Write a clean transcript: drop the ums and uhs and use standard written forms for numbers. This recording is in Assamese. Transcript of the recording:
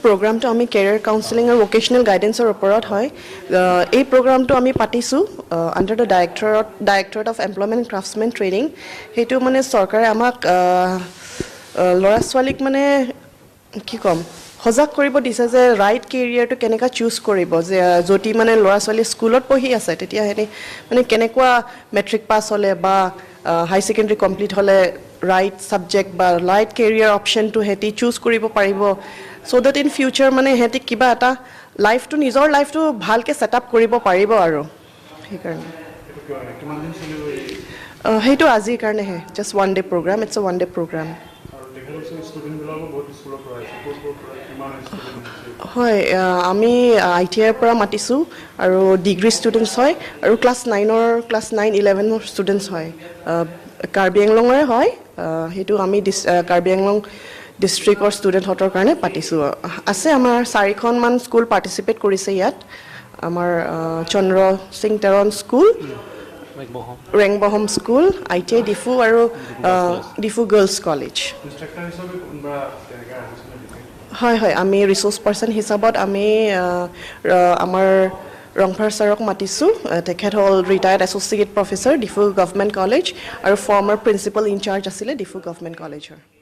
প্ৰগ্ৰামটো আমি কেৰিয়াৰ কাউন্সেলিং আৰু ভোকেশ্যনেল গাইডেন্সৰ ওপৰত হয় এই প্ৰগ্ৰামটো আমি পাতিছোঁ under the directorate of employment and craftsmen training সেইটো মানে চৰকাৰে আমাক ল'ৰা ছোৱালীক মানে কি ক'ম সজাগ কৰিব দিছে যে ৰাইট কেৰিয়াৰটো কেনেকৈ চুজ কৰিব যে যদি মানে ল'ৰা ছোৱালী স্কুলত পঢ়ি আছে তেতিয়া সিহঁতি মানে কেনেকুৱা মেট্ৰিক পাছ হ'লে বা হাই ছেকেণ্ডেৰী কমপ্লিট হ'লে ৰাইট ছাবজেক্ট বা ৰাইট কেৰিয়াৰ অপশ্যনটো সিহঁতি চুজ কৰিব পাৰিব চ' ডেট ইন ফিউচাৰ মানে সিহঁতি কিবা এটা লাইফটো নিজৰ লাইফটো ভালকৈ ছেট আপ কৰিব পাৰিব আৰু সেইকাৰণে সেইটো আজিৰ কাৰণেহে just one day program it's a one day program হয় আমি ITIৰ পৰা মাতিছোঁ আৰু ডিগ্ৰী ষ্টুডেণ্টছ হয় আৰু ক্লাছ 9-11 ষ্টুডেণ্টছ হয় কাৰ্বি আংলঙৰে হয় সেইটো আমি কাৰ্বি আংলং ডিষ্ট্ৰিক্টৰ ষ্টুডেণ্টহঁতৰ কাৰণে পাতিছোঁ আছে আমাৰ 4খনমান স্কুল পাৰ্টিচিপেট কৰিছে ইয়াত আমাৰ চন্দ্ৰ Singh Teron school ৰেংবহম school ITI Diphu আৰু ডিফু গাৰ্লছ কলেজ হয় আমি ৰিচোৰ্চ পাৰ্চন হিচাপত আমি আমাৰ ৰংফাৰ ছাৰক মাতিছোঁ তেখেত হ'ল retired associate professor Diphu government college আৰু ফৰ্মাৰ প্ৰিন্সিপাল ইনচাৰ্জ আছিলে ডিফু গভৰ্ণমেণ্ট কলেজৰ